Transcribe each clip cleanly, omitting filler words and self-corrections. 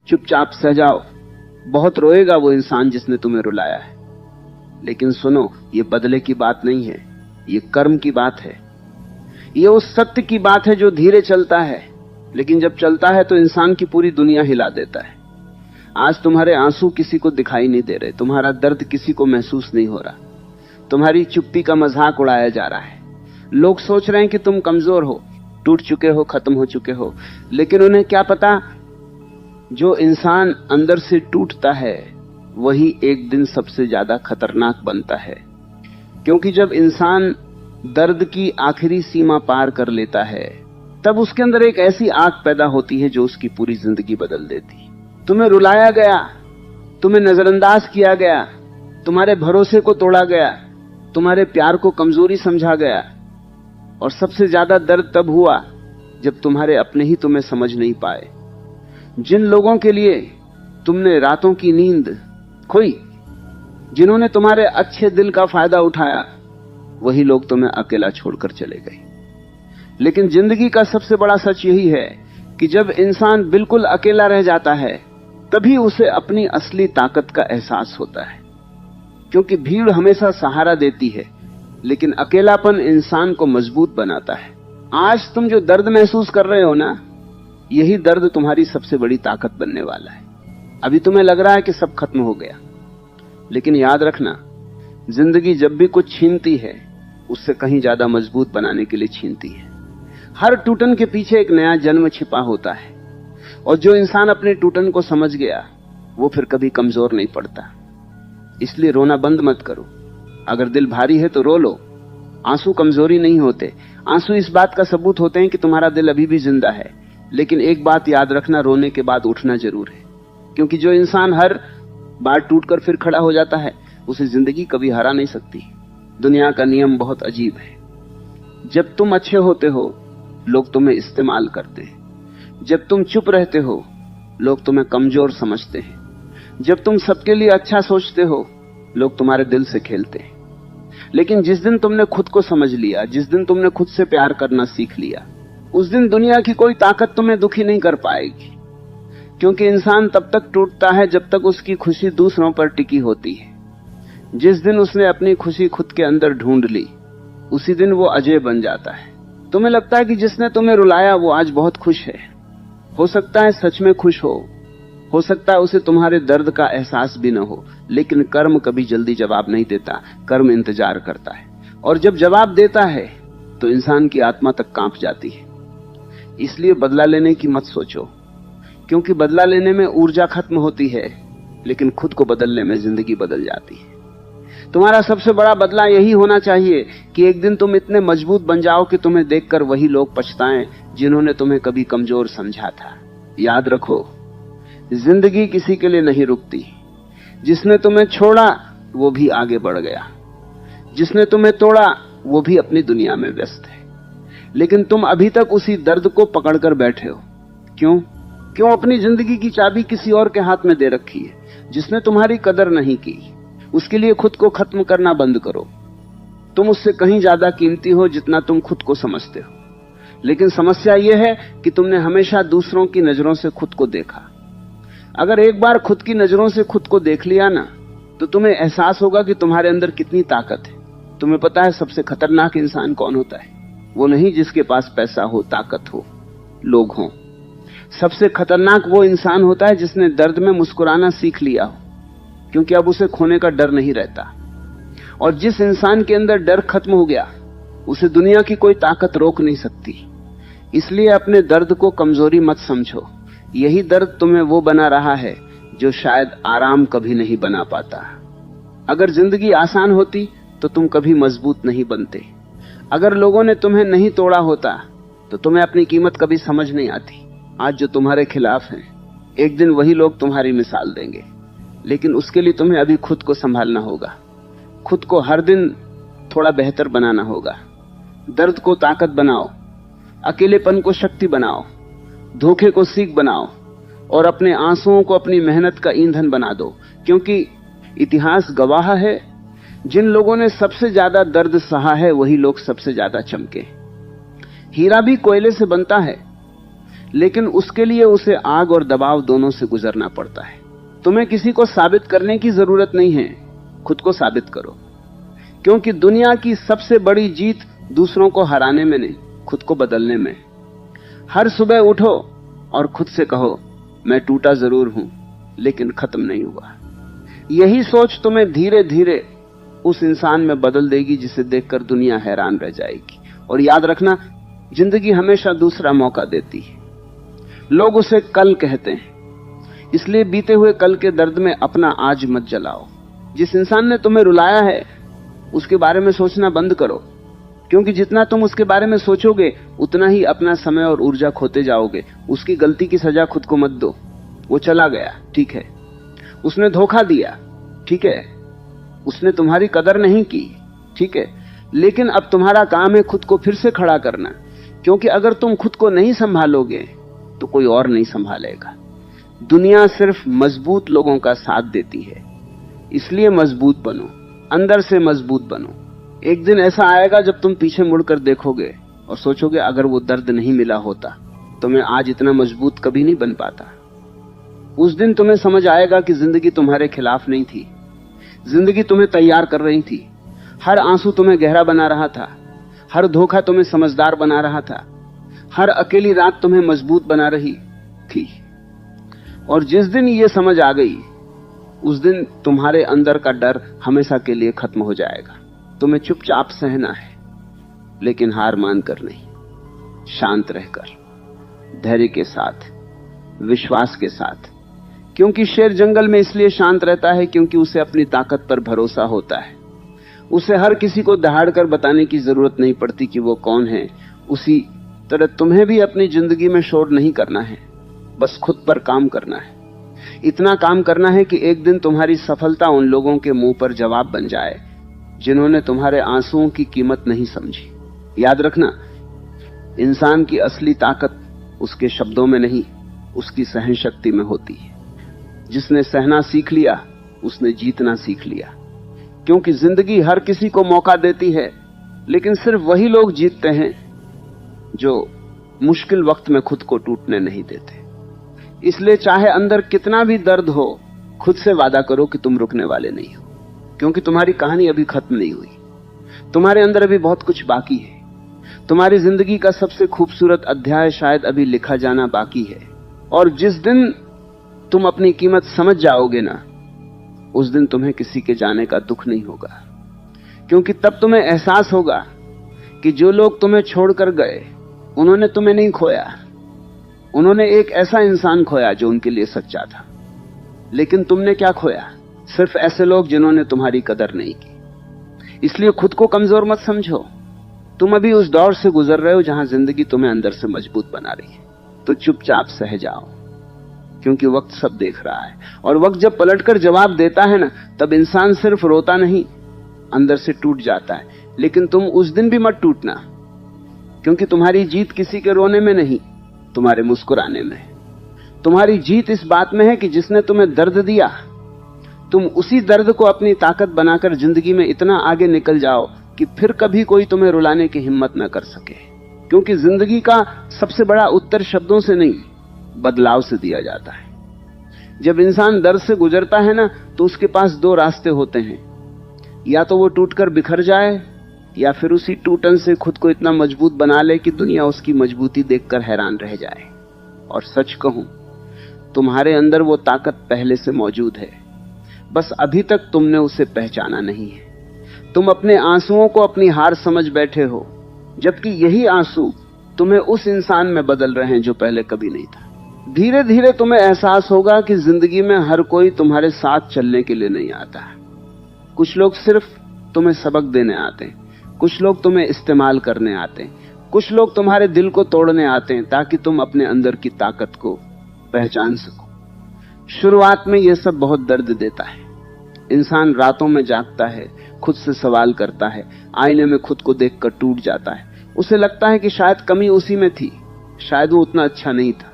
चुपचाप सह जाओ। बहुत रोएगा वो इंसान जिसने तुम्हें रुलाया है, लेकिन सुनो, ये बदले की बात नहीं है, ये कर्म की बात है। ये उस सत्य की बात है जो धीरे चलता है, लेकिन जब चलता है तो इंसान की पूरी दुनिया हिला देता है। आज तुम्हारे आंसू किसी को दिखाई नहीं दे रहे, तुम्हारा दर्द किसी को महसूस नहीं हो रहा, तुम्हारी चुप्पी का मजाक उड़ाया जा रहा है। लोग सोच रहे हैं कि तुम कमजोर हो, टूट चुके हो, खत्म हो चुके हो, लेकिन उन्हें क्या पता, जो इंसान अंदर से टूटता है वही एक दिन सबसे ज्यादा खतरनाक बनता है। क्योंकि जब इंसान दर्द की आखिरी सीमा पार कर लेता है, तब उसके अंदर एक ऐसी आग पैदा होती है जो उसकी पूरी जिंदगी बदल देती। तुम्हें रुलाया गया, तुम्हें नजरअंदाज किया गया, तुम्हारे भरोसे को तोड़ा गया, तुम्हारे प्यार को कमजोरी समझा गया, और सबसे ज्यादा दर्द तब हुआ जब तुम्हारे अपने ही तुम्हें समझ नहीं पाए। जिन लोगों के लिए तुमने रातों की नींद खोई, जिन्होंने तुम्हारे अच्छे दिल का फायदा उठाया, वही लोग तुम्हें अकेला छोड़कर चले गए। लेकिन जिंदगी का सबसे बड़ा सच यही है कि जब इंसान बिल्कुल अकेला रह जाता है, तभी उसे अपनी असली ताकत का एहसास होता है। क्योंकि भीड़ हमेशा सहारा देती है, लेकिन अकेलापन इंसान को मजबूत बनाता है। आज तुम जो दर्द महसूस कर रहे हो ना, यही दर्द तुम्हारी सबसे बड़ी ताकत बनने वाला है। अभी तुम्हें लग रहा है कि सब खत्म हो गया, लेकिन याद रखना, जिंदगी जब भी कुछ छीनती है, उससे कहीं ज्यादा मजबूत बनाने के लिए छीनती है। हर टूटन के पीछे एक नया जन्म छिपा होता है, और जो इंसान अपने टूटन को समझ गया, वो फिर कभी कमजोर नहीं पड़ता। इसलिए रोना बंद मत करो। अगर दिल भारी है तो रो लो। आंसू कमजोरी नहीं होते, आंसू इस बात का सबूत होते हैं कि तुम्हारा दिल अभी भी जिंदा है। लेकिन एक बात याद रखना, रोने के बाद उठना जरूर है। क्योंकि जो इंसान हर बार टूटकर फिर खड़ा हो जाता है, उसे जिंदगी कभी हरा नहीं सकती। दुनिया का नियम बहुत अजीब है। जब तुम अच्छे होते हो, लोग तुम्हें इस्तेमाल करते हैं। जब तुम चुप रहते हो, लोग तुम्हें कमजोर समझते हैं। जब तुम सबके लिए अच्छा सोचते हो, लोग तुम्हारे दिल से खेलते हैं। लेकिन जिस दिन तुमने खुद को समझ लिया, जिस दिन तुमने खुद से प्यार करना सीख लिया, उस दिन दुनिया की कोई ताकत तुम्हें दुखी नहीं कर पाएगी। क्योंकि इंसान तब तक टूटता है जब तक उसकी खुशी दूसरों पर टिकी होती है। जिस दिन उसने अपनी खुशी खुद के अंदर ढूंढ ली, उसी दिन वो अजय बन जाता है। तुम्हें लगता है कि जिसने तुम्हें रुलाया वो आज बहुत खुश है। हो सकता है सच में खुश हो सकता है उसे तुम्हारे दर्द का एहसास भी न हो। लेकिन कर्म कभी जल्दी जवाब नहीं देता, कर्म इंतजार करता है। और जब जवाब देता है तो इंसान की आत्मा तक कांप जाती है। इसलिए बदला लेने की मत सोचो, क्योंकि बदला लेने में ऊर्जा खत्म होती है, लेकिन खुद को बदलने में जिंदगी बदल जाती है। तुम्हारा सबसे बड़ा बदला यही होना चाहिए कि एक दिन तुम इतने मजबूत बन जाओ कि तुम्हें देखकर वही लोग पछताएं जिन्होंने तुम्हें कभी कमजोर समझा था। याद रखो, जिंदगी किसी के लिए नहीं रुकती। जिसने तुम्हें छोड़ा वो भी आगे बढ़ गया, जिसने तुम्हें तोड़ा वो भी अपनी दुनिया में व्यस्त है। लेकिन तुम अभी तक उसी दर्द को पकड़कर बैठे हो। क्यों अपनी जिंदगी की चाबी किसी और के हाथ में दे रखी है। जिसने तुम्हारी कदर नहीं की, उसके लिए खुद को खत्म करना बंद करो। तुम उससे कहीं ज्यादा कीमती हो जितना तुम खुद को समझते हो। लेकिन समस्या यह है कि तुमने हमेशा दूसरों की नजरों से खुद को देखा। अगर एक बार खुद की नजरों से खुद को देख लिया ना, तो तुम्हें एहसास होगा कि तुम्हारे अंदर कितनी ताकत है। तुम्हें पता है सबसे खतरनाक इंसान कौन होता है? वो नहीं जिसके पास पैसा हो, ताकत हो, लोग हों। सबसे खतरनाक वो इंसान होता है जिसने दर्द में मुस्कुराना सीख लिया हो, क्योंकि अब उसे खोने का डर नहीं रहता। और जिस इंसान के अंदर डर खत्म हो गया, उसे दुनिया की कोई ताकत रोक नहीं सकती। इसलिए अपने दर्द को कमजोरी मत समझो। यही दर्द तुम्हें वो बना रहा है जो शायद आराम कभी नहीं बना पाता। अगर जिंदगी आसान होती तो तुम कभी मजबूत नहीं बनते। अगर लोगों ने तुम्हें नहीं तोड़ा होता तो तुम्हें अपनी कीमत कभी समझ नहीं आती। आज जो तुम्हारे खिलाफ हैं, एक दिन वही लोग तुम्हारी मिसाल देंगे। लेकिन उसके लिए तुम्हें अभी खुद को संभालना होगा। खुद को हर दिन थोड़ा बेहतर बनाना होगा। दर्द को ताकत बनाओ, अकेलेपन को शक्ति बनाओ, धोखे को सीख बनाओ, और अपने आंसुओं को अपनी मेहनत का ईंधन बना दो। क्योंकि इतिहास गवाह है, जिन लोगों ने सबसे ज्यादा दर्द सहा है वही लोग सबसे ज्यादा चमके। हीरा भी कोयले से बनता है, लेकिन उसके लिए उसे आग और दबाव दोनों से गुजरना पड़ता है। तुम्हें किसी को साबित करने की जरूरत नहीं है, खुद को साबित करो, क्योंकि दुनिया की सबसे बड़ी जीत दूसरों को हराने में नहीं, खुद को बदलने में। हर सुबह उठो और खुद से कहो, मैं टूटा जरूर हूं लेकिन खत्म नहीं हुआ। यही सोच तुम्हें धीरे धीरे उस इंसान में बदल देगी जिसे देखकर दुनिया हैरान रह जाएगी। और याद रखना, जिंदगी हमेशा दूसरा मौका देती है। लोग उसे कल कहते हैं, इसलिए बीते हुए कल के दर्द में अपना आज मत जलाओ। जिस इंसान ने तुम्हें रुलाया है उसके बारे में सोचना बंद करो, क्योंकि जितना तुम उसके बारे में सोचोगे उतना ही अपना समय और ऊर्जा खोते जाओगे। उसकी गलती की सजा खुद को मत दो। वो चला गया, ठीक है, उसने धोखा दिया, ठीक है, उसने तुम्हारी कदर नहीं की, ठीक है, लेकिन अब तुम्हारा काम है खुद को फिर से खड़ा करना, क्योंकि अगर तुम खुद को नहीं संभालोगे तो कोई और नहीं संभालेगा। दुनिया सिर्फ मजबूत लोगों का साथ देती है, इसलिए मजबूत बनो, अंदर से मजबूत बनो। एक दिन ऐसा आएगा जब तुम पीछे मुड़कर देखोगे और सोचोगे, अगर वो दर्द नहीं मिला होता तो मैं आज इतना मजबूत कभी नहीं बन पाता। उस दिन तुम्हें समझ आएगा कि जिंदगी तुम्हारे खिलाफ नहीं थी, जिंदगी तुम्हें तैयार कर रही थी। हर आंसू तुम्हें गहरा बना रहा था, हर धोखा तुम्हें समझदार बना रहा था, हर अकेली रात तुम्हें मजबूत बना रही थी। और जिस दिन ये समझ आ गई, उस दिन तुम्हारे अंदर का डर हमेशा के लिए खत्म हो जाएगा। तुम्हें चुपचाप सहना है, लेकिन हार मानकर नहीं, शांत रहकर, धैर्य के साथ, विश्वास के साथ। क्योंकि शेर जंगल में इसलिए शांत रहता है क्योंकि उसे अपनी ताकत पर भरोसा होता है। उसे हर किसी को दहाड़ कर बताने की जरूरत नहीं पड़ती कि वो कौन है। उसी तरह तुम्हें भी अपनी जिंदगी में शोर नहीं करना है, बस खुद पर काम करना है। इतना काम करना है कि एक दिन तुम्हारी सफलता उन लोगों के मुंह पर जवाब बन जाए जिन्होंने तुम्हारे आंसुओं की कीमत नहीं समझी। याद रखना, इंसान की असली ताकत उसके शब्दों में नहीं, उसकी सहन शक्ति में होती है। जिसने सहना सीख लिया उसने जीतना सीख लिया। क्योंकि जिंदगी हर किसी को मौका देती है, लेकिन सिर्फ वही लोग जीतते हैं जो मुश्किल वक्त में खुद को टूटने नहीं देते। इसलिए चाहे अंदर कितना भी दर्द हो, खुद से वादा करो कि तुम रुकने वाले नहीं हो, क्योंकि तुम्हारी कहानी अभी खत्म नहीं हुई। तुम्हारे अंदर अभी बहुत कुछ बाकी है। तुम्हारी जिंदगी का सबसे खूबसूरत अध्याय शायद अभी लिखा जाना बाकी है। और जिस दिन तुम अपनी कीमत समझ जाओगे ना, उस दिन तुम्हें किसी के जाने का दुख नहीं होगा, क्योंकि तब तुम्हें एहसास होगा कि जो लोग तुम्हें छोड़कर गए उन्होंने तुम्हें नहीं खोया, उन्होंने एक ऐसा इंसान खोया जो उनके लिए सच्चा था। लेकिन तुमने क्या खोया? सिर्फ ऐसे लोग जिन्होंने तुम्हारी कदर नहीं की। इसलिए खुद को कमजोर मत समझो। तुम अभी उस दौर से गुजर रहे हो जहां जिंदगी तुम्हें अंदर से मजबूत बना रही है। तो चुपचाप सह जाओ, क्योंकि वक्त सब देख रहा है। और वक्त जब पलटकर जवाब देता है ना, तब इंसान सिर्फ रोता नहीं, अंदर से टूट जाता है। लेकिन तुम उस दिन भी मत टूटना, क्योंकि तुम्हारी जीत किसी के रोने में नहीं, तुम्हारे मुस्कुराने में। तुम्हारी जीत इस बात में है कि जिसने तुम्हें दर्द दिया, तुम उसी दर्द को अपनी ताकत बनाकर जिंदगी में इतना आगे निकल जाओ कि फिर कभी कोई तुम्हें रुलाने की हिम्मत न कर सके। क्योंकि जिंदगी का सबसे बड़ा उत्तर शब्दों से नहीं, बदलाव से दिया जाता है। जब इंसान दर्द से गुजरता है ना, तो उसके पास दो रास्ते होते हैं, या तो वो टूटकर बिखर जाए, या फिर उसी टूटन से खुद को इतना मजबूत बना ले कि दुनिया उसकी मजबूती देखकर हैरान रह जाए। और सच कहूं, तुम्हारे अंदर वो ताकत पहले से मौजूद है, बस अभी तक तुमने उसे पहचाना नहीं है। तुम अपने आंसुओं को अपनी हार समझ बैठे हो, जबकि यही आंसू तुम्हें उस इंसान में बदल रहे हैं जो पहले कभी नहीं था। धीरे धीरे तुम्हें एहसास होगा कि जिंदगी में हर कोई तुम्हारे साथ चलने के लिए नहीं आता। कुछ लोग सिर्फ तुम्हें सबक देने आते हैं, कुछ लोग तुम्हें इस्तेमाल करने आते हैं, कुछ लोग तुम्हारे दिल को तोड़ने आते हैं ताकि तुम अपने अंदर की ताकत को पहचान सको। शुरुआत में यह सब बहुत दर्द देता है। इंसान रातों में जागता है, खुद से सवाल करता है, आईने में खुद को देखकर टूट जाता है। उसे लगता है कि शायद कमी उसी में थी, शायद वो उतना अच्छा नहीं था,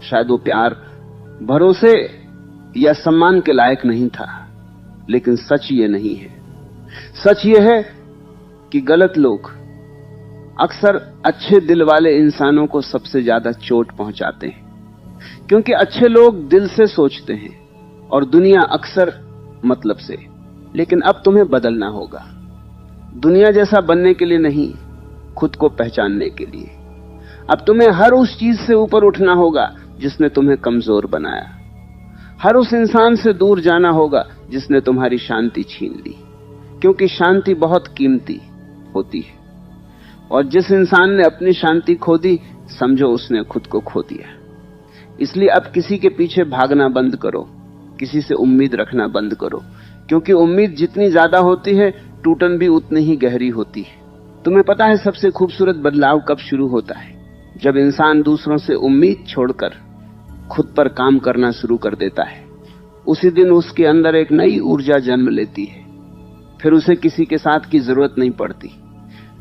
शायद वो प्यार, भरोसे या सम्मान के लायक नहीं था। लेकिन सच ये नहीं है। सच ये है कि गलत लोग अक्सर अच्छे दिल वाले इंसानों को सबसे ज्यादा चोट पहुंचाते हैं, क्योंकि अच्छे लोग दिल से सोचते हैं और दुनिया अक्सर मतलब से। लेकिन अब तुम्हें बदलना होगा, दुनिया जैसा बनने के लिए नहीं, खुद को पहचानने के लिए। अब तुम्हें हर उस चीज से ऊपर उठना होगा जिसने तुम्हें कमजोर बनाया, हर उस इंसान से दूर जाना होगा जिसने तुम्हारी शांति छीन ली, क्योंकि शांति बहुत कीमती होती है। और जिस इंसान ने अपनी शांति खो दी, समझो उसने खुद को खो दिया। इसलिए अब किसी के पीछे भागना बंद करो, किसी से उम्मीद रखना बंद करो, क्योंकि उम्मीद जितनी ज्यादा होती है, टूटन भी उतनी ही गहरी होती है। तुम्हें पता है सबसे खूबसूरत बदलाव कब शुरू होता है? जब इंसान दूसरों से उम्मीद छोड़कर खुद पर काम करना शुरू कर देता है। उसी दिन उसके अंदर एक नई ऊर्जा जन्म लेती है। फिर उसे किसी के साथ की जरूरत नहीं पड़ती।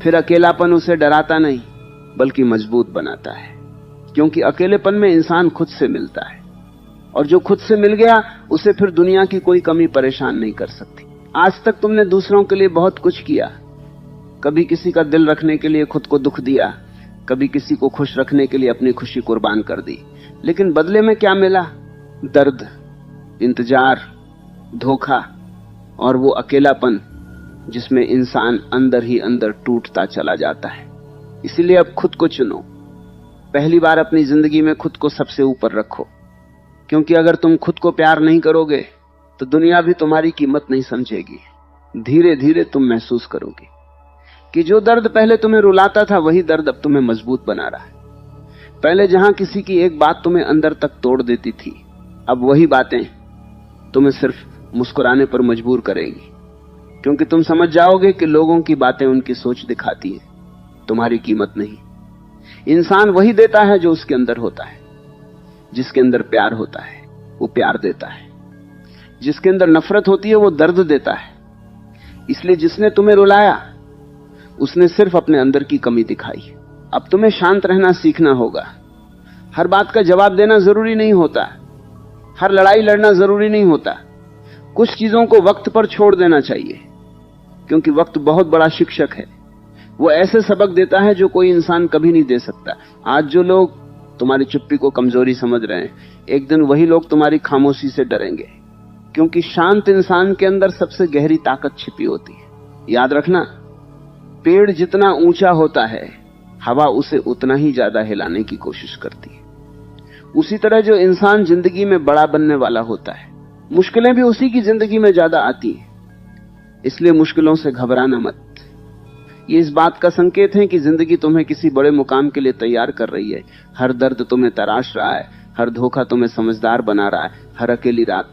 फिर अकेलापन उसे डराता नहीं, बल्कि मजबूत बनाता है, क्योंकि अकेलेपन में इंसान खुद से मिलता है, और जो खुद से मिल गया उसे फिर दुनिया की कोई कमी परेशान नहीं कर सकती। आज तक तुमने दूसरों के लिए बहुत कुछ किया, कभी किसी का दिल रखने के लिए खुद को दुख दिया, कभी किसी को खुश रखने के लिए अपनी खुशी कुर्बान कर दी, लेकिन बदले में क्या मिला? दर्द, इंतजार, धोखा और वो अकेलापन जिसमें इंसान अंदर ही अंदर टूटता चला जाता है। इसीलिए अब खुद को चुनो, पहली बार अपनी जिंदगी में खुद को सबसे ऊपर रखो, क्योंकि अगर तुम खुद को प्यार नहीं करोगे तो दुनिया भी तुम्हारी कीमत नहीं समझेगी। धीरे धीरे तुम महसूस करोगे कि जो दर्द पहले तुम्हें रुलाता था, वही दर्द अब तुम्हें मजबूत बना रहा है। पहले जहां किसी की एक बात तुम्हें अंदर तक तोड़ देती थी, अब वही बातें तुम्हें सिर्फ मुस्कुराने पर मजबूर करेगी, क्योंकि तुम समझ जाओगे कि लोगों की बातें उनकी सोच दिखाती है, तुम्हारी कीमत नहीं। इंसान वही देता है जो उसके अंदर होता है। जिसके अंदर प्यार होता है वो प्यार देता है, जिसके अंदर नफरत होती है वो दर्द देता है। इसलिए जिसने तुम्हें रुलाया उसने सिर्फ अपने अंदर की कमी दिखाई। अब तुम्हें शांत रहना सीखना होगा। हर बात का जवाब देना जरूरी नहीं होता, हर लड़ाई लड़ना जरूरी नहीं होता। कुछ चीजों को वक्त पर छोड़ देना चाहिए, क्योंकि वक्त बहुत बड़ा शिक्षक है। वो ऐसे सबक देता है जो कोई इंसान कभी नहीं दे सकता। आज जो लोग तुम्हारी चुप्पी को कमजोरी समझ रहे हैं, एक दिन वही लोग तुम्हारी खामोशी से डरेंगे, क्योंकि शांत इंसान के अंदर सबसे गहरी ताकत छिपी होती है। याद रखना, पेड़ जितना ऊंचा होता है, हवा उसे उतना ही ज्यादा हिलाने की कोशिश करती है। उसी तरह जो इंसान जिंदगी में बड़ा बनने वाला होता है, मुश्किलें भी उसी की जिंदगी में ज्यादा आती हैं। इसलिए मुश्किलों से घबराना मत। ये इस बात का संकेत है कि जिंदगी तुम्हें किसी बड़े मुकाम के लिए तैयार कर रही है। हर दर्द तुम्हें तराश रहा है, हर धोखा तुम्हें समझदार बना रहा है, हर अकेली रात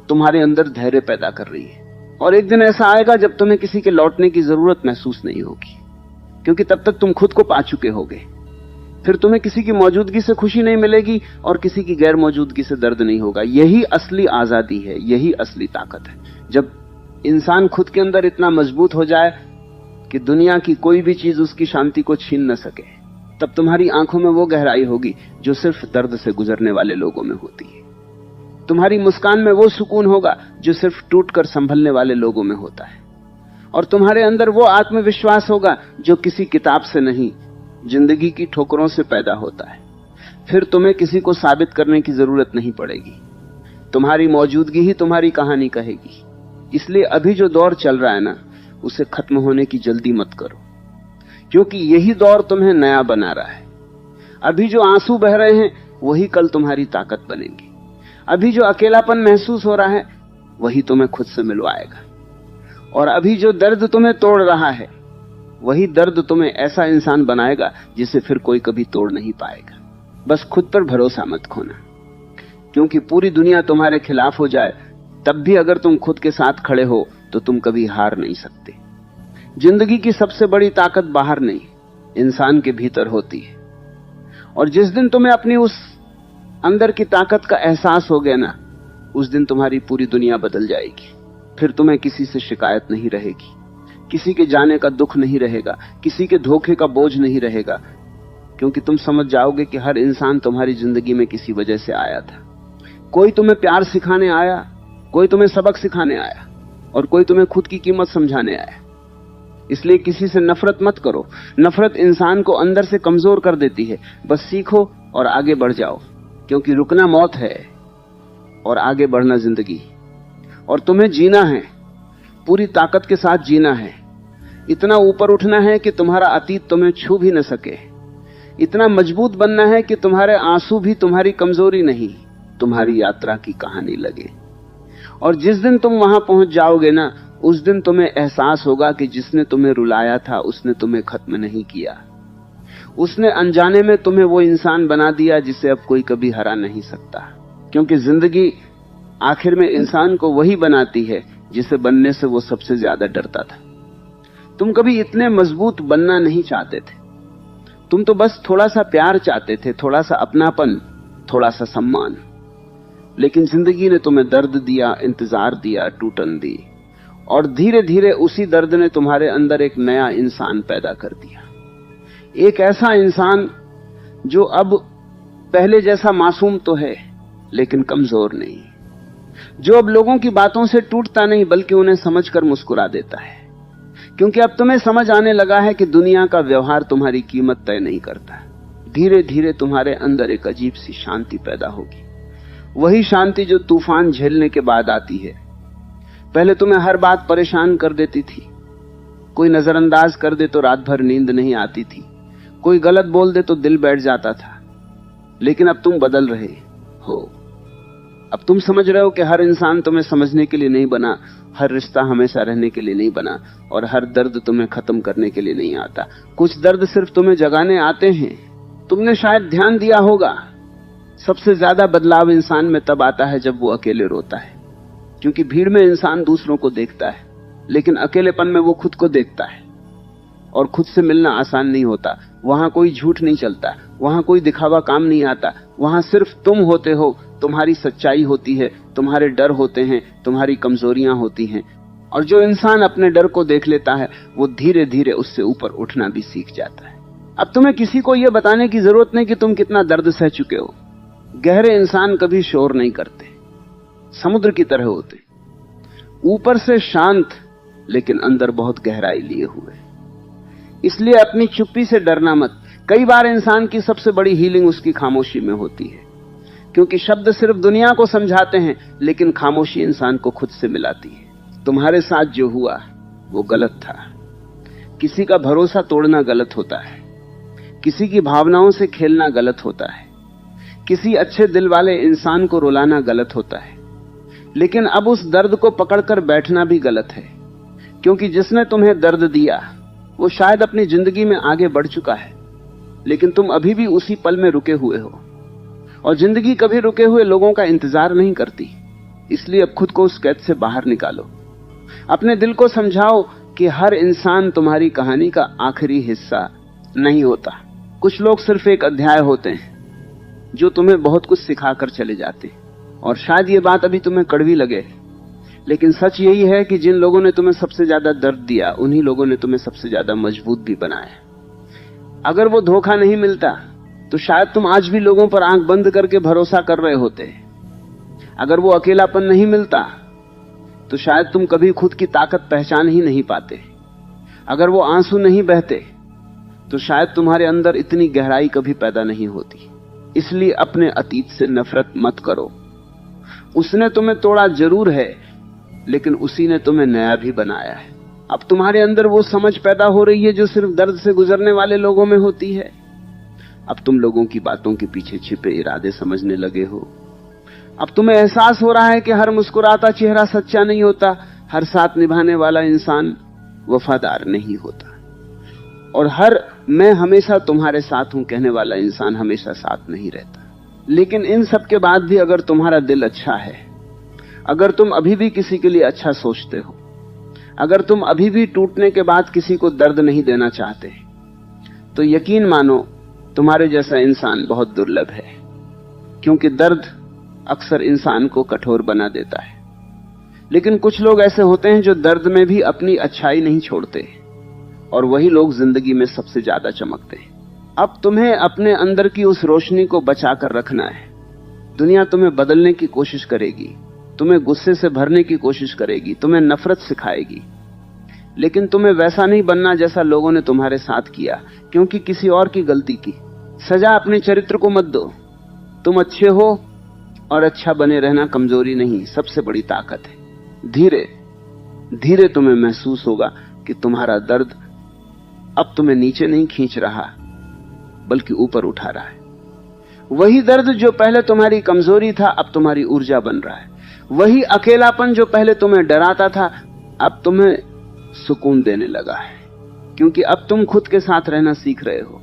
तुम्हारे अंदर धैर्य पैदा कर रही है। और एक दिन ऐसा आएगा जब तुम्हें किसी के लौटने की जरूरत महसूस नहीं होगी, क्योंकि तब तक तुम खुद को पा चुके होगे। फिर तुम्हें किसी की मौजूदगी से खुशी नहीं मिलेगी और किसी की गैर मौजूदगी से दर्द नहीं होगा। यही असली आजादी है, यही असली ताकत है। जब इंसान खुद के अंदर इतना मजबूत हो जाए कि दुनिया की कोई भी चीज उसकी शांति को छीन न सके, तब तुम्हारी आंखों में वो गहराई होगी जो सिर्फ दर्द से गुजरने वाले लोगों में होती है। तुम्हारी मुस्कान में वो सुकून होगा जो सिर्फ टूटकर संभलने वाले लोगों में होता है। और तुम्हारे अंदर वो आत्मविश्वास होगा जो किसी किताब से नहीं, जिंदगी की ठोकरों से पैदा होता है। फिर तुम्हें किसी को साबित करने की जरूरत नहीं पड़ेगी, तुम्हारी मौजूदगी ही तुम्हारी कहानी कहेगी। इसलिए अभी जो दौर चल रहा है ना, उसे खत्म होने की जल्दी मत करो, क्योंकि यही दौर तुम्हें नया बना रहा है। अभी जो आंसू बह रहे हैं वही कल तुम्हारी ताकत बनेंगे। अभी जो अकेलापन महसूस हो रहा है वही तुम्हें खुद से मिलवाएगा। और अभी जो दर्द तुम्हें तोड़ रहा है वही दर्द तुम्हें ऐसा इंसान बनाएगा जिसे फिर कोई कभी तोड़ नहीं पाएगा। बस खुद पर भरोसा मत खोना, क्योंकि पूरी दुनिया तुम्हारे खिलाफ हो जाए तब भी अगर तुम खुद के साथ खड़े हो तो तुम कभी हार नहीं सकते। जिंदगी की सबसे बड़ी ताकत बाहर नहीं, इंसान के भीतर होती है। और जिस दिन तुम्हें अपनी उस अंदर की ताकत का एहसास हो गया ना, उस दिन तुम्हारी पूरी दुनिया बदल जाएगी। फिर तुम्हें किसी से शिकायत नहीं रहेगी, किसी के जाने का दुख नहीं रहेगा, किसी के धोखे का बोझ नहीं रहेगा, क्योंकि तुम समझ जाओगे कि हर इंसान तुम्हारी जिंदगी में किसी वजह से आया था। कोई तुम्हें प्यार सिखाने आया, कोई तुम्हें सबक सिखाने आया, और कोई तुम्हें खुद की कीमत समझाने आया। इसलिए किसी से नफरत मत करो। नफरत इंसान को अंदर से कमजोर कर देती है। बस सीखो और आगे बढ़ जाओ, क्योंकि रुकना मौत है और आगे बढ़ना जिंदगी। और तुम्हें जीना है, पूरी ताकत के साथ जीना है। इतना ऊपर उठना है कि तुम्हारा अतीत तुम्हें छू भी न सके। इतना मजबूत बनना है कि तुम्हारे आंसू भी तुम्हारी कमजोरी नहीं, तुम्हारी यात्रा की कहानी लगे। और जिस दिन तुम वहां पहुंच जाओगे ना, उस दिन तुम्हें एहसास होगा कि जिसने तुम्हें रुलाया था उसने तुम्हें खत्म नहीं किया। उसने अनजाने में तुम्हें वो इंसान बना दिया जिसे अब कोई कभी हरा नहीं सकता। क्योंकि जिंदगी आखिर में इंसान को वही बनाती है जिसे बनने से वो सबसे ज्यादा डरता था। तुम कभी इतने मजबूत बनना नहीं चाहते थे। तुम तो बस थोड़ा सा प्यार चाहते थे, थोड़ा सा अपनापन, थोड़ा सा सम्मान। लेकिन जिंदगी ने तुम्हें दर्द दिया, इंतजार दिया, टूटन दी, और धीरे धीरे उसी दर्द ने तुम्हारे अंदर एक नया इंसान पैदा कर दिया। एक ऐसा इंसान जो अब पहले जैसा मासूम तो है लेकिन कमजोर नहीं, जो अब लोगों की बातों से टूटता नहीं बल्कि उन्हें समझकर मुस्कुरा देता है। क्योंकि अब तुम्हें समझ आने लगा है कि दुनिया का व्यवहार तुम्हारी कीमत तय नहीं करता। धीरे धीरे तुम्हारे अंदर एक अजीब सी शांति पैदा होगी, वही शांति जो तूफान झेलने के बाद आती है। पहले तुम्हें हर बात परेशान कर देती थी। कोई नजरअंदाज कर दे तो रात भर नींद नहीं आती थी, कोई गलत बोल दे तो दिल बैठ जाता था। लेकिन अब तुम बदल रहे हो। अब तुम समझ रहे हो कि हर इंसान तुम्हें समझने के लिए नहीं बना, हर रिश्ता हमेशा रहने के लिए नहीं बना, और हर दर्द तुम्हें खत्म करने के लिए नहीं आता। कुछ दर्द सिर्फ तुम्हें जगाने आते हैं। तुमने शायद ध्यान दिया होगा, सबसे ज्यादा बदलाव इंसान में तब आता है जब वो अकेले रोता है। क्योंकि भीड़ में इंसान दूसरों को देखता है, लेकिन अकेलेपन में वो खुद को देखता है। और खुद से मिलना आसान नहीं होता। वहां कोई झूठ नहीं चलता, वहां कोई दिखावा काम नहीं आता। वहां सिर्फ तुम होते हो, तुम्हारी सच्चाई होती है, तुम्हारे डर होते हैं, तुम्हारी कमजोरियां होती हैं। और जो इंसान अपने डर को देख लेता है वो धीरे धीरे उससे ऊपर उठना भी सीख जाता है। अब तुम्हें किसी को यह बताने की जरूरत नहीं कि तुम कितना दर्द सह चुके हो। गहरे इंसान कभी शोर नहीं करते, समुद्र की तरह होते, ऊपर से शांत लेकिन अंदर बहुत गहराई लिए हुए। इसलिए अपनी चुप्पी से डरना मत। कई बार इंसान की सबसे बड़ी हीलिंग उसकी खामोशी में होती है, क्योंकि शब्द सिर्फ दुनिया को समझाते हैं, लेकिन खामोशी इंसान को खुद से मिलाती है। तुम्हारे साथ जो हुआ वो गलत था। किसी का भरोसा तोड़ना गलत होता है, किसी की भावनाओं से खेलना गलत होता है, किसी अच्छे दिल वाले इंसान को रुलाना गलत होता है। लेकिन अब उस दर्द को पकड़कर बैठना भी गलत है, क्योंकि जिसने तुम्हें दर्द दिया वो शायद अपनी जिंदगी में आगे बढ़ चुका है, लेकिन तुम अभी भी उसी पल में रुके हुए हो। और जिंदगी कभी रुके हुए लोगों का इंतजार नहीं करती। इसलिए अब खुद को उस कैद से बाहर निकालो। अपने दिल को समझाओ कि हर इंसान तुम्हारी कहानी का आखिरी हिस्सा नहीं होता। कुछ लोग सिर्फ एक अध्याय होते हैं जो तुम्हें बहुत कुछ सिखाकर चले जाते हैं। और शायद ये बात अभी तुम्हें कड़वी लगे, लेकिन सच यही है कि जिन लोगों ने तुम्हें सबसे ज्यादा दर्द दिया, उन्हीं लोगों ने तुम्हें सबसे ज्यादा मजबूत भी बनाया। अगर वो धोखा नहीं मिलता तो शायद तुम आज भी लोगों पर आंख बंद करके भरोसा कर रहे होते। अगर वो अकेलापन नहीं मिलता तो शायद तुम कभी खुद की ताकत पहचान ही नहीं पाते। अगर वो आंसू नहीं बहते तो शायद तुम्हारे अंदर इतनी गहराई कभी पैदा नहीं होती। इसलिए अपने अतीत से नफरत मत करो। उसने तुम्हें तोड़ा जरूर है, लेकिन उसी ने तुम्हें नया भी बनाया है। अब तुम्हारे अंदर वो समझ पैदा हो रही है जो सिर्फ दर्द से गुजरने वाले लोगों में होती है। अब तुम लोगों की बातों के पीछे छिपे इरादे समझने लगे हो। अब तुम्हें एहसास हो रहा है कि हर मुस्कुराता चेहरा सच्चा नहीं होता, हर साथ निभाने वाला इंसान वफादार नहीं होता, और हर मैं हमेशा तुम्हारे साथ हूं कहने वाला इंसान हमेशा साथ नहीं रहता। लेकिन इन सब के बाद भी अगर तुम्हारा दिल अच्छा है, अगर तुम अभी भी किसी के लिए अच्छा सोचते हो, अगर तुम अभी भी टूटने के बाद किसी को दर्द नहीं देना चाहते, तो यकीन मानो तुम्हारे जैसा इंसान बहुत दुर्लभ है। क्योंकि दर्द अक्सर इंसान को कठोर बना देता है। लेकिन कुछ लोग ऐसे होते हैं जो दर्द में भी अपनी अच्छाई नहीं छोड़ते, और वही लोग जिंदगी में सबसे ज्यादा चमकते हैं। अब तुम्हें अपने अंदर की उस रोशनी को बचा कर रखना है। दुनिया तुम्हें बदलने की कोशिश करेगी, तुम्हें गुस्से से भरने की कोशिश करेगी, तुम्हें नफरत सिखाएगी, लेकिन तुम्हें वैसा नहीं बनना जैसा लोगों ने तुम्हारे साथ किया, क्योंकि किसी और की गलती की। सजा अपने चरित्र को मत दो। तुम अच्छे हो और अच्छा बने रहना कमजोरी नहीं, सबसे बड़ी ताकत है। धीरे धीरे तुम्हें महसूस होगा कि तुम्हारा दर्द अब तुम्हें नीचे नहीं खींच रहा बल्कि ऊपर उठा रहा है। वही दर्द जो पहले तुम्हारी कमजोरी था अब तुम्हारी ऊर्जा बन रहा है। वही अकेलापन जो पहले तुम्हें डराता था अब तुम्हें सुकून देने लगा है, क्योंकि अब तुम खुद के साथ रहना सीख रहे हो।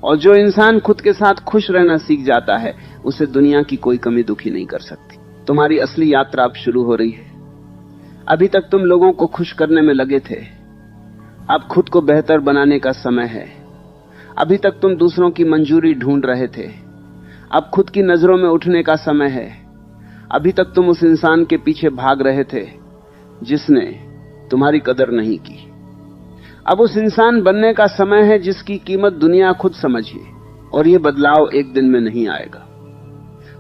और जो इंसान खुद के साथ खुश रहना सीख जाता है उसे दुनिया की कोई कमी दुखी नहीं कर सकती। तुम्हारी असली यात्रा अब शुरू हो रही है। अभी तक तुम लोगों को खुश करने में लगे थे, अब खुद को बेहतर बनाने का समय है। अभी तक तुम दूसरों की मंजूरी ढूंढ रहे थे, अब खुद की नजरों में उठने का समय है। अभी तक तुम उस इंसान के पीछे भाग रहे थे जिसने तुम्हारी कदर नहीं की, अब उस इंसान बनने का समय है जिसकी कीमत दुनिया खुद समझे। और यह बदलाव एक दिन में नहीं आएगा।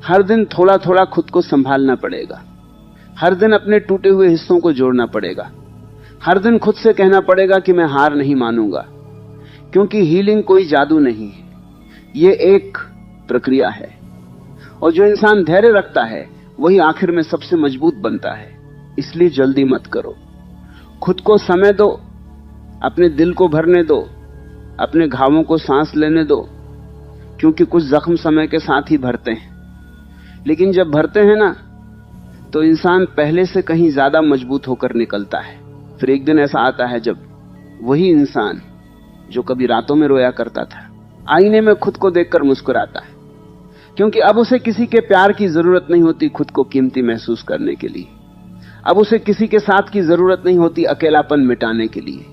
हर दिन थोड़ा थोड़ा खुद को संभालना पड़ेगा। हर दिन अपने टूटे हुए हिस्सों को जोड़ना पड़ेगा। हर दिन खुद से कहना पड़ेगा कि मैं हार नहीं मानूंगा, क्योंकि हीलिंग कोई जादू नहीं है, ये एक प्रक्रिया है। और जो इंसान धैर्य रखता है वही आखिर में सबसे मजबूत बनता है। इसलिए जल्दी मत करो, खुद को समय दो, अपने दिल को भरने दो, अपने घावों को सांस लेने दो, क्योंकि कुछ जख्म समय के साथ ही भरते हैं। लेकिन जब भरते हैं ना तो इंसान पहले से कहीं ज्यादा मजबूत होकर निकलता है। फिर एक दिन ऐसा आता है जब वही इंसान जो कभी रातों में रोया करता था आईने में खुद को देखकर मुस्कुराता है, क्योंकि अब उसे किसी के प्यार की जरूरत नहीं होती खुद को कीमती महसूस करने के लिए। अब उसे किसी के साथ की जरूरत नहीं होती अकेलापन मिटाने के लिए,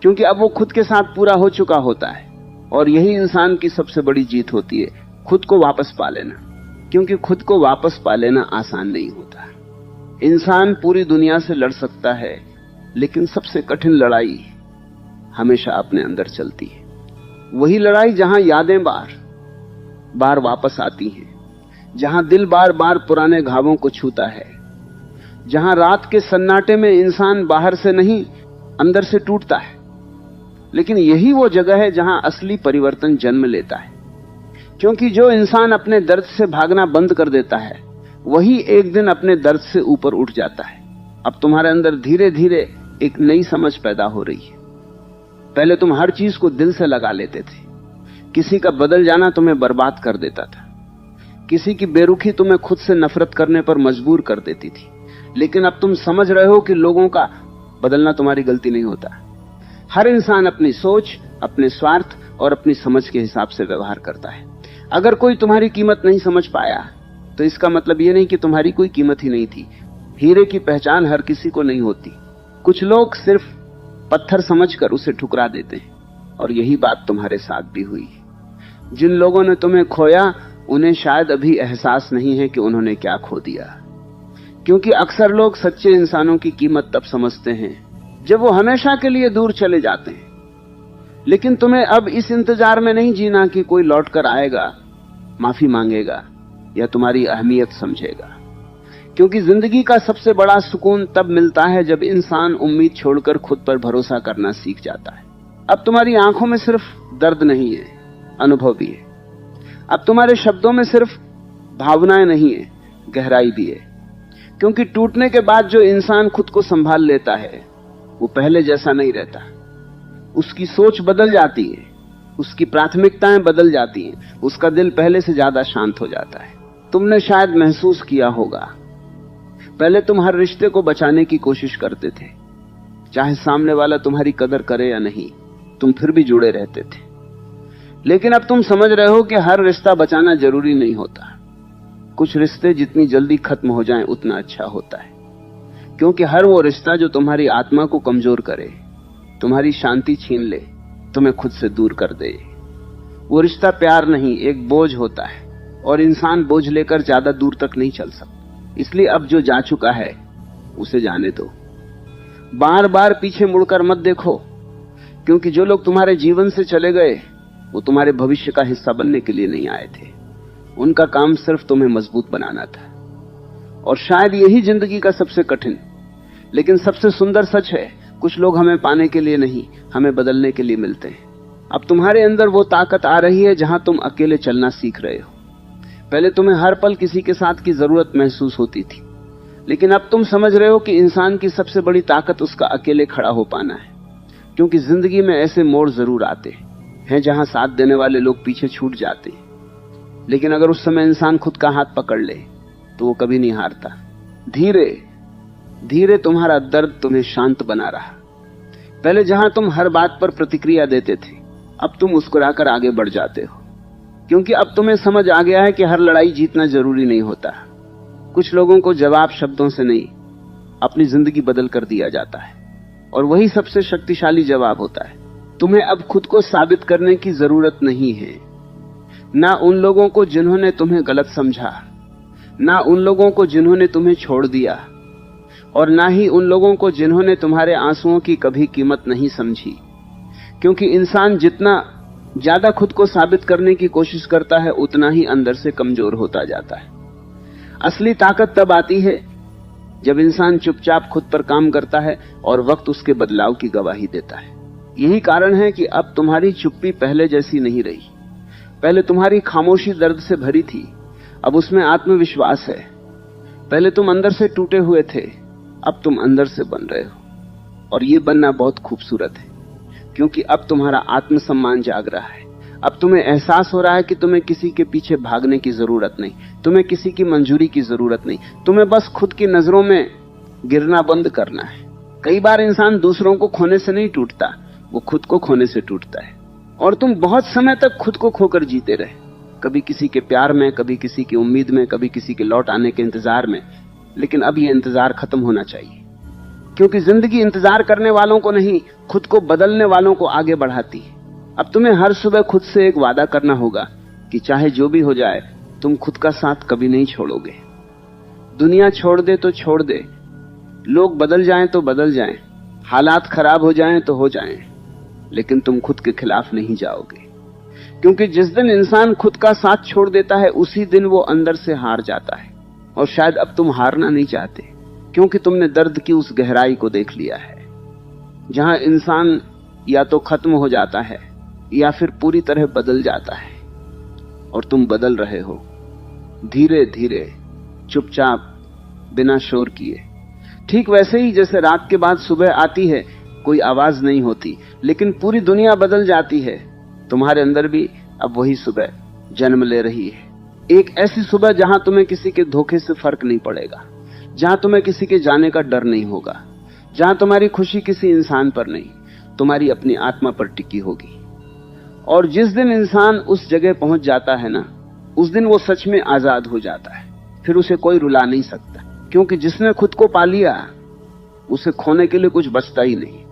क्योंकि अब वो खुद के साथ पूरा हो चुका होता है। और यही इंसान की सबसे बड़ी जीत होती है, खुद को वापस पा लेना। क्योंकि खुद को वापस पा लेना आसान नहीं होता। इंसान पूरी दुनिया से लड़ सकता है, लेकिन सबसे कठिन लड़ाई हमेशा अपने अंदर चलती है। वही लड़ाई जहां यादें बार बार वापस आती हैं, जहां दिल बार बार पुराने घावों को छूता है, जहां रात के सन्नाटे में इंसान बाहर से नहीं अंदर से टूटता है। लेकिन यही वो जगह है जहां असली परिवर्तन जन्म लेता है, क्योंकि जो इंसान अपने दर्द से भागना बंद कर देता है वही एक दिन अपने दर्द से ऊपर उठ जाता है। अब तुम्हारे अंदर धीरे धीरे एक नई समझ पैदा हो रही है। पहले तुम हर चीज को दिल से लगा लेते थे, किसी का बदल जाना तुम्हें बर्बाद कर देता था, किसी की बेरुखी तुम्हें खुद से नफरत करने पर मजबूर कर देती थी। लेकिन अब तुम समझ रहे हो कि लोगों का बदलना तुम्हारी गलती नहीं होता। हर इंसान अपनी सोच, अपने स्वार्थ और अपनी समझ के हिसाब से व्यवहार करता है। अगर कोई तुम्हारी कीमत नहीं समझ पाया तो इसका मतलब यह नहीं कि तुम्हारी कोई कीमत ही नहीं थी। हीरे की पहचान हर किसी को नहीं होती। कुछ लोग सिर्फ पत्थर समझकर उसे ठुकरा देते हैं, और यही बात तुम्हारे साथ भी हुई। जिन लोगों ने तुम्हें खोया उन्हें शायद अभी एहसास नहीं है कि उन्होंने क्या खो दिया, क्योंकि अक्सर लोग सच्चे इंसानों की कीमत तब समझते हैं जब वो हमेशा के लिए दूर चले जाते हैं। लेकिन तुम्हें अब इस इंतजार में नहीं जीना कि कोई लौटकर आएगा, माफी मांगेगा या तुम्हारी अहमियत समझेगा, क्योंकि जिंदगी का सबसे बड़ा सुकून तब मिलता है जब इंसान उम्मीद छोड़कर खुद पर भरोसा करना सीख जाता है। अब तुम्हारी आंखों में सिर्फ दर्द नहीं है, अनुभव भी है। अब तुम्हारे शब्दों में सिर्फ भावनाएं नहीं है, गहराई भी है। क्योंकि टूटने के बाद जो इंसान खुद को संभाल लेता है वो पहले जैसा नहीं रहता। उसकी सोच बदल जाती है, उसकी प्राथमिकताएं बदल जाती हैं, उसका दिल पहले से ज्यादा शांत हो जाता है। तुमने शायद महसूस किया होगा, पहले तुम हर रिश्ते को बचाने की कोशिश करते थे, चाहे सामने वाला तुम्हारी कदर करे या नहीं, तुम फिर भी जुड़े रहते थे। लेकिन अब तुम समझ रहे हो कि हर रिश्ता बचाना जरूरी नहीं होता। कुछ रिश्ते जितनी जल्दी खत्म हो जाएं उतना अच्छा होता है, क्योंकि हर वो रिश्ता जो तुम्हारी आत्मा को कमजोर करे, तुम्हारी शांति छीन ले, तुम्हें खुद से दूर कर दे, वो रिश्ता प्यार नहीं एक बोझ होता है, और इंसान बोझ लेकर ज्यादा दूर तक नहीं चल सकता। इसलिए अब जो जा चुका है उसे जाने दो। बार बार पीछे मुड़कर मत देखो, क्योंकि जो लोग तुम्हारे जीवन से चले गए वो तुम्हारे भविष्य का हिस्सा बनने के लिए नहीं आए थे। उनका काम सिर्फ तुम्हें मजबूत बनाना था। और शायद यही जिंदगी का सबसे कठिन लेकिन सबसे सुंदर सच है, कुछ लोग हमें पाने के लिए नहीं, हमें बदलने के लिए मिलते हैं। अब तुम्हारे अंदर वो ताकत आ रही है जहां तुम अकेले चलना सीख रहे हो। पहले तुम्हें हर पल किसी के साथ की जरूरत महसूस होती थी, लेकिन अब तुम समझ रहे हो कि इंसान की सबसे बड़ी ताकत उसका अकेले खड़ा हो पाना है। क्योंकि जिंदगी में ऐसे मोड़ जरूर आते हैं जहां साथ देने वाले लोग पीछे छूट जाते हैं, लेकिन अगर उस समय इंसान खुद का हाथ पकड़ ले तो वो कभी नहीं हारता। धीरे धीरे तुम्हारा दर्द तुम्हें शांत बना रहा। पहले जहां तुम हर बात पर प्रतिक्रिया देते थे, अब तुम मुस्कुराकर आगे बढ़ जाते हो। क्योंकि अब तुम्हें समझ आ गया है कि हर लड़ाई जीतना जरूरी नहीं होता। कुछ लोगों को जवाब शब्दों से नहीं, अपनी जिंदगी बदल कर दिया जाता है, और वही सबसे शक्तिशाली जवाब होता है। तुम्हें अब खुद को साबित करने की जरूरत नहीं है, ना उन लोगों को जिन्होंने तुम्हें गलत समझा, ना उन लोगों को जिन्होंने तुम्हें छोड़ दिया, और ना ही उन लोगों को जिन्होंने तुम्हारे आंसुओं की कभी कीमत नहीं समझी। क्योंकि इंसान जितना ज्यादा खुद को साबित करने की कोशिश करता है, उतना ही अंदर से कमजोर होता जाता है। असली ताकत तब आती है जब इंसान चुपचाप खुद पर काम करता है और वक्त उसके बदलाव की गवाही देता है। यही कारण है कि अब तुम्हारी चुप्पी पहले जैसी नहीं रही। पहले तुम्हारी खामोशी दर्द से भरी थी, अब उसमें आत्मविश्वास है। पहले तुम अंदर से टूटे हुए थे, अब तुम अंदर से बन रहे हो। और ये बनना बहुत खूबसूरत है, क्योंकि अब तुम्हारा आत्मसम्मान जाग रहा है। अब तुम्हें एहसास हो रहा है कि तुम्हें किसी के पीछे भागने की जरूरत नहीं, तुम्हें किसी की मंजूरी की जरूरत नहीं, तुम्हें बस खुद की नजरों में गिरना बंद करना है। कई बार इंसान दूसरों को खोने से नहीं टूटता, वो खुद को खोने से टूटता है। और तुम बहुत समय तक खुद को खोकर जीते रहे, कभी किसी के प्यार में, कभी किसी की उम्मीद में, कभी किसी के लौट आने के इंतजार में। लेकिन अब ये इंतजार खत्म होना चाहिए, क्योंकि जिंदगी इंतजार करने वालों को नहीं, खुद को बदलने वालों को आगे बढ़ाती है। अब तुम्हें हर सुबह खुद से एक वादा करना होगा कि चाहे जो भी हो जाए, तुम खुद का साथ कभी नहीं छोड़ोगे। दुनिया छोड़ दे तो छोड़ दे, लोग बदल जाएं तो बदल जाएं, हालात खराब हो जाएं तो हो जाएं, लेकिन तुम खुद के खिलाफ नहीं जाओगे। क्योंकि जिस दिन इंसान खुद का साथ छोड़ देता है, उसी दिन वो अंदर से हार जाता है। और शायद अब तुम हारना नहीं चाहते, क्योंकि तुमने दर्द की उस गहराई को देख लिया है जहां इंसान या तो खत्म हो जाता है या फिर पूरी तरह बदल जाता है। और तुम बदल रहे हो, धीरे धीरे, चुपचाप, बिना शोर किए। ठीक वैसे ही जैसे रात के बाद सुबह आती है, कोई आवाज नहीं होती, लेकिन पूरी दुनिया बदल जाती है। तुम्हारे अंदर भी अब वही सुबह जन्म ले रही है। एक ऐसी सुबह जहां तुम्हें किसी के धोखे से फर्क नहीं पड़ेगा, जहां तुम्हें किसी के जाने का डर नहीं होगा, जहां तुम्हारी खुशी किसी इंसान पर नहीं, तुम्हारी अपनी आत्मा पर टिकी होगी। और जिस दिन इंसान उस जगह पहुंच जाता है ना, उस दिन वो सच में आजाद हो जाता है। फिर उसे कोई रुला नहीं सकता, क्योंकि जिसने खुद को पा लिया, उसे खोने के लिए कुछ बचता ही नहीं।